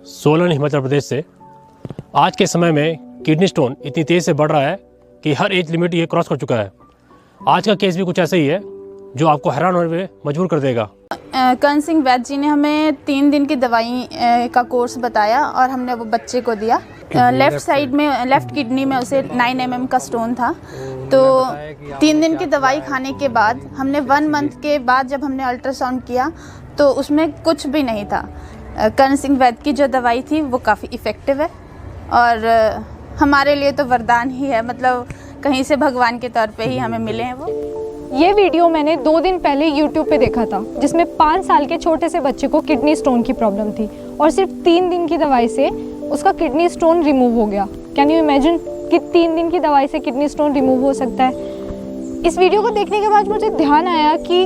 सोलन हिमाचल प्रदेश से। आज के समय में किडनी स्टोन इतनी तेज़ से बढ़ रहा है कि हर एज लिमिट ये क्रॉस कर चुका है। आज का केस भी कुछ ऐसा ही है जो आपको हैरान होने में मजबूर कर देगा। करण सिंह वैद्य जी ने हमें 3 दिन की दवाई का कोर्स बताया और हमने वो बच्चे को दिया। लेफ़्ट साइड में, लेफ़्ट किडनी में उसे 9 mm का स्टोन था। तो 3 दिन की दवाई खाने के बाद हमने 1 मंथ के बाद जब हमने अल्ट्रासाउंड किया तो उसमें कुछ भी नहीं था। करण सिंह वैद्य की जो दवाई थी वो काफ़ी इफ़ेक्टिव है और हमारे लिए तो वरदान ही है, मतलब कहीं से भगवान के तौर पे ही हमें मिले हैं वो। ये वीडियो मैंने 2 दिन पहले YouTube पे देखा था, जिसमें 5 साल के छोटे से बच्चे को किडनी स्टोन की प्रॉब्लम थी और सिर्फ 3 दिन की दवाई से उसका किडनी स्टोन रिमूव हो गया। कैन यू इमेजिन कि 3 दिन की दवाई से किडनी स्टोन रिमूव हो सकता है। इस वीडियो को देखने के बाद मुझे ध्यान आया कि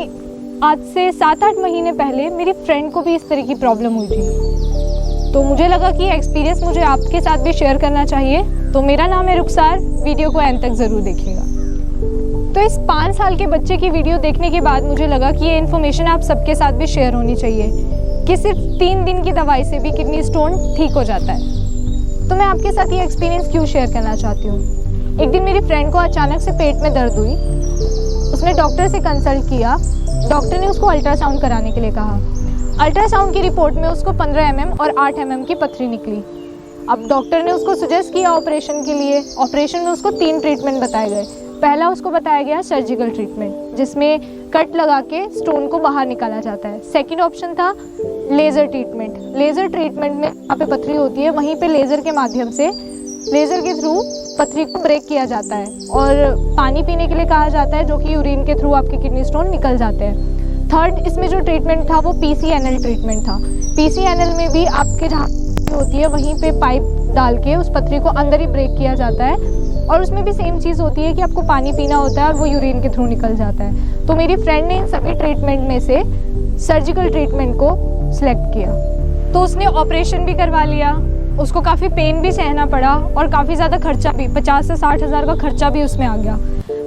आज से 7-8 महीने पहले मेरी फ्रेंड को भी इस तरह की प्रॉब्लम हुई थी। तो मुझे लगा कि एक्सपीरियंस मुझे आपके साथ भी शेयर करना चाहिए। तो मेरा नाम है रुखसार, वीडियो को एंड तक ज़रूर देखिएगा। तो इस 5 साल के बच्चे की वीडियो देखने के बाद मुझे लगा कि ये इन्फॉर्मेशन आप सबके साथ भी शेयर होनी चाहिए कि सिर्फ 3 दिन की दवाई से भी किडनी स्टोन ठीक हो जाता है। तो मैं आपके साथ ये एक्सपीरियंस क्यों शेयर करना चाहती हूँ। एक दिन मेरी फ्रेंड को अचानक से पेट में दर्द हुई। उसने डॉक्टर से कंसल्ट किया। डॉक्टर ने उसको अल्ट्रासाउंड कराने के लिए कहा। अल्ट्रासाउंड की रिपोर्ट में उसको 15 mm और 8 mm की पथरी निकली। अब डॉक्टर ने उसको सजेस्ट किया ऑपरेशन के लिए। ऑपरेशन में उसको 3 ट्रीटमेंट बताए गए। पहला उसको बताया गया सर्जिकल ट्रीटमेंट, जिसमें कट लगा के स्टोन को बाहर निकाला जाता है। सेकंड ऑप्शन था लेज़र ट्रीटमेंट। लेज़र ट्रीटमेंट में जहाँ पे पथरी होती है वहीं पे लेज़र के माध्यम से, लेज़र के थ्रू पथरी को ब्रेक किया जाता है और पानी पीने के लिए कहा जाता है, जो कि यूरिन के थ्रू आपके किडनी स्टोन निकल जाते हैं। थर्ड इसमें जो ट्रीटमेंट था वो PCNL ट्रीटमेंट था। PCNL में भी आपके जहाँ होती है वहीं पे पाइप डाल के उस पथरी को अंदर ही ब्रेक किया जाता है और उसमें भी सेम चीज़ होती है कि आपको पानी पीना होता है और वो यूरिन के थ्रू निकल जाता है। तो मेरी फ्रेंड ने इन सभी ट्रीटमेंट में से सर्जिकल ट्रीटमेंट को सिलेक्ट किया। तो उसने ऑपरेशन भी करवा लिया, उसको काफ़ी पेन भी सहना पड़ा और काफ़ी ज़्यादा खर्चा भी, 50 से 60 हज़ार का खर्चा भी उसमें आ गया।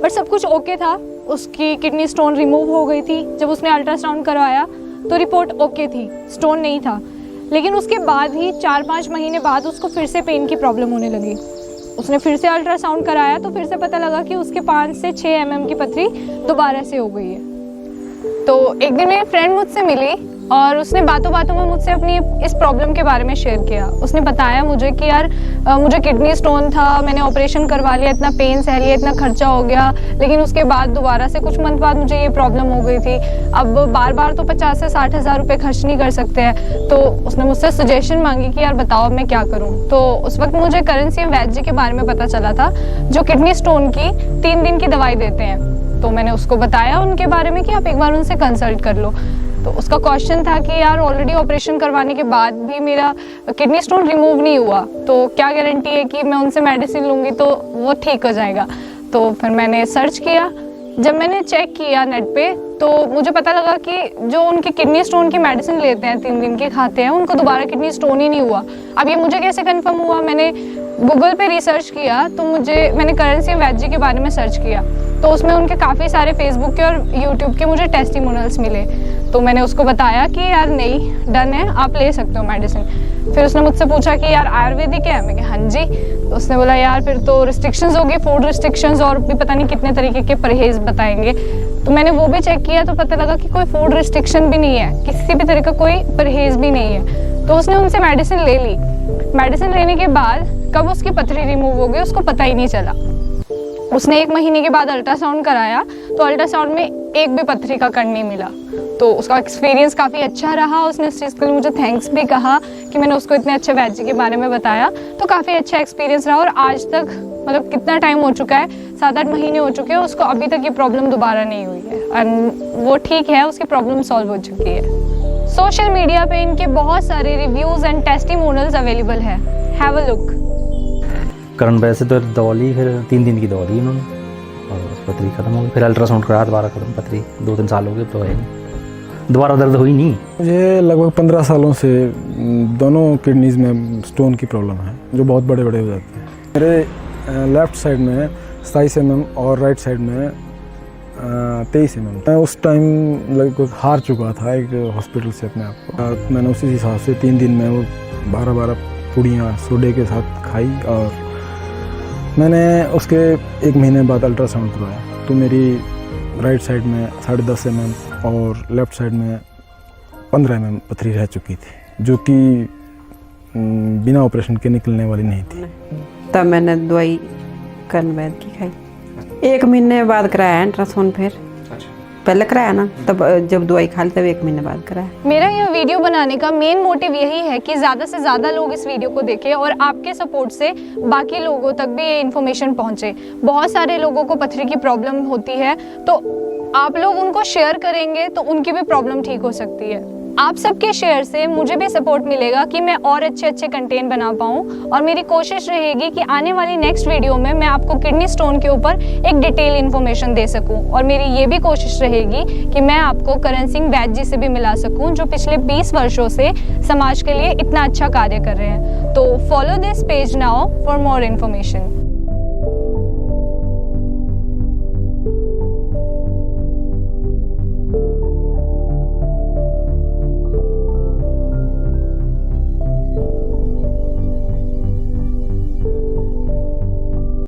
बट सब कुछ ओके था। उसकी किडनी स्टोन रिमूव हो गई थी। जब उसने अल्ट्रासाउंड करवाया तो रिपोर्ट ओके थी, स्टोन नहीं था। लेकिन उसके बाद ही 4-5 महीने बाद उसको फिर से पेन की प्रॉब्लम होने लगी। उसने फिर से अल्ट्रासाउंड कराया तो फिर से पता लगा कि उसके 5 से 6 mm की पथरी दोबारा से हो गई है। तो एक दिन मेरी फ्रेंड मुझसे मिली और उसने बातों बातों में मुझसे अपनी इस प्रॉब्लम के बारे में शेयर किया। उसने बताया मुझे कि यार मुझे किडनी स्टोन था, मैंने ऑपरेशन करवा लिया, इतना पेन सह लिया, इतना खर्चा हो गया, लेकिन उसके बाद दोबारा से कुछ मंथ बाद मुझे ये प्रॉब्लम हो गई थी। अब बार बार तो 50 से 60 हज़ार रुपये खर्च नहीं कर सकते हैं। तो उसने मुझसे सजेशन मांगी कि यार बताओ मैं क्या करूँ। तो उस वक्त मुझे करण सिंह वैद्य जी के बारे में पता चला था, जो किडनी स्टोन की 3 दिन की दवाई देते हैं। तो मैंने उसको बताया उनके बारे में कि आप एक बार उनसे कंसल्ट कर लो। तो उसका क्वेश्चन था कि यार ऑलरेडी ऑपरेशन करवाने के बाद भी मेरा किडनी स्टोन रिमूव नहीं हुआ, तो क्या गारंटी है कि मैं उनसे मेडिसिन लूँगी तो वो ठीक हो जाएगा। तो फिर मैंने सर्च किया। जब मैंने चेक किया नेट पे तो मुझे पता लगा कि जो उनकी किडनी स्टोन की मेडिसिन लेते हैं, 3 दिन की खाते हैं, उनको दोबारा किडनी स्टोन ही नहीं हुआ। अब ये मुझे कैसे कंफर्म हुआ, मैंने गूगल पे रिसर्च किया तो मैंने करण सिंह वैद्य जी के बारे में सर्च किया तो उसमें उनके काफ़ी सारे फेसबुक के और यूट्यूब के मुझे टेस्टिमोनियल्स मिले। तो मैंने उसको बताया कि यार नहीं, डन है, आप ले सकते हो मेडिसिन। फिर उसने मुझसे पूछा कि यार आयुर्वेदिक है, मैं कहा हाँ जी। तो उसने बोला यार फिर तो रिस्ट्रिक्शंस होगी, फूड रिस्ट्रिक्शंस और भी पता नहीं कितने तरीके के परहेज बताएंगे। तो मैंने वो भी चेक किया तो पता लगा कि कोई फूड रिस्ट्रिक्शन भी नहीं है, किसी भी तरह का कोई परहेज भी नहीं है। तो उसने उनसे मेडिसिन ले ली। मेडिसिन लेने के बाद कब उसकी पथरी रिमूव हो गई उसको पता ही नहीं चला। उसने 1 महीने के बाद अल्ट्रासाउंड कराया तो अल्ट्रासाउंड में एक भी पथरी का कण नहीं मिला। तो उसका एक्सपीरियंस काफ़ी अच्छा रहा। उसने इस चीज़ के लिए मुझे थैंक्स भी कहा कि मैंने उसको इतने अच्छे वैद्य जी के बारे में बताया। तो काफ़ी अच्छा एक्सपीरियंस रहा और आज तक मतलब कितना टाइम हो चुका है, 7-8 महीने हो चुके हैं, उसको अभी तक ये प्रॉब्लम दोबारा नहीं हुई है और वो ठीक है, उसकी प्रॉब्लम सॉल्व हो चुकी है। सोशल मीडिया पे इनके बहुत सारे रिव्यूज़ एंड टेस्टिमोनियल्स अवेलेबल है, हैव अ लुक। करण वैसे तो दवा ली, फिर 3 दिन की दवा ली उन्होंने और पथरी खत्म हो गई। फिर अल्ट्रासाउंड कराया, दोबारा खत्म पथरी। 2-3 साल हो गए तो है नहीं, दोबारा दर्द हुई नहीं। मुझे लगभग 15 सालों से दोनों किडनीज में स्टोन की प्रॉब्लम है, जो बहुत बड़े बड़े हो जाते हैं। मेरे लेफ़्ट साइड में 27 mm और राइट साइड में 23 में मैं उस टाइम लगभग हार चुका था एक हॉस्पिटल से अपने आप को। मैंने उसी हिसाब से 3 दिन में वो 12 पूड़ियाँ सोडे के साथ खाई और मैंने उसके 1 महीने बाद अल्ट्रासाउंड करवाया तो मेरी राइट साइड में 10.5 mm और लेफ़्ट साइड में 15 mm पथरी रह चुकी थी, जो कि बिना ऑपरेशन के निकलने वाली नहीं थी। तब मैंने दवाई करण वैद्य की खाई। 1 महीने बाद कराया अल्ट्रासाउंड, फिर पहले कराया ना, तब जब दवाई खा ली तब 1 महीने बाद कराया। मेरा यह वीडियो बनाने का मेन मोटिव यही है कि ज़्यादा से ज़्यादा लोग इस वीडियो को देखें और आपके सपोर्ट से बाकी लोगों तक भी ये इन्फॉर्मेशन पहुंचे। बहुत सारे लोगों को पथरी की प्रॉब्लम होती है, तो आप लोग उनको शेयर करेंगे तो उनकी भी प्रॉब्लम ठीक हो सकती है। आप सबके शेयर से मुझे भी सपोर्ट मिलेगा कि मैं और अच्छे कंटेंट बना पाऊँ, और मेरी कोशिश रहेगी कि आने वाली नेक्स्ट वीडियो में मैं आपको किडनी स्टोन के ऊपर एक डिटेल इन्फॉर्मेशन दे सकूं। और मेरी ये भी कोशिश रहेगी कि मैं आपको करण सिंह वैद्य जी से भी मिला सकूं, जो पिछले 20 वर्षों से समाज के लिए इतना अच्छा कार्य कर रहे हैं। तो follow this page now for more information.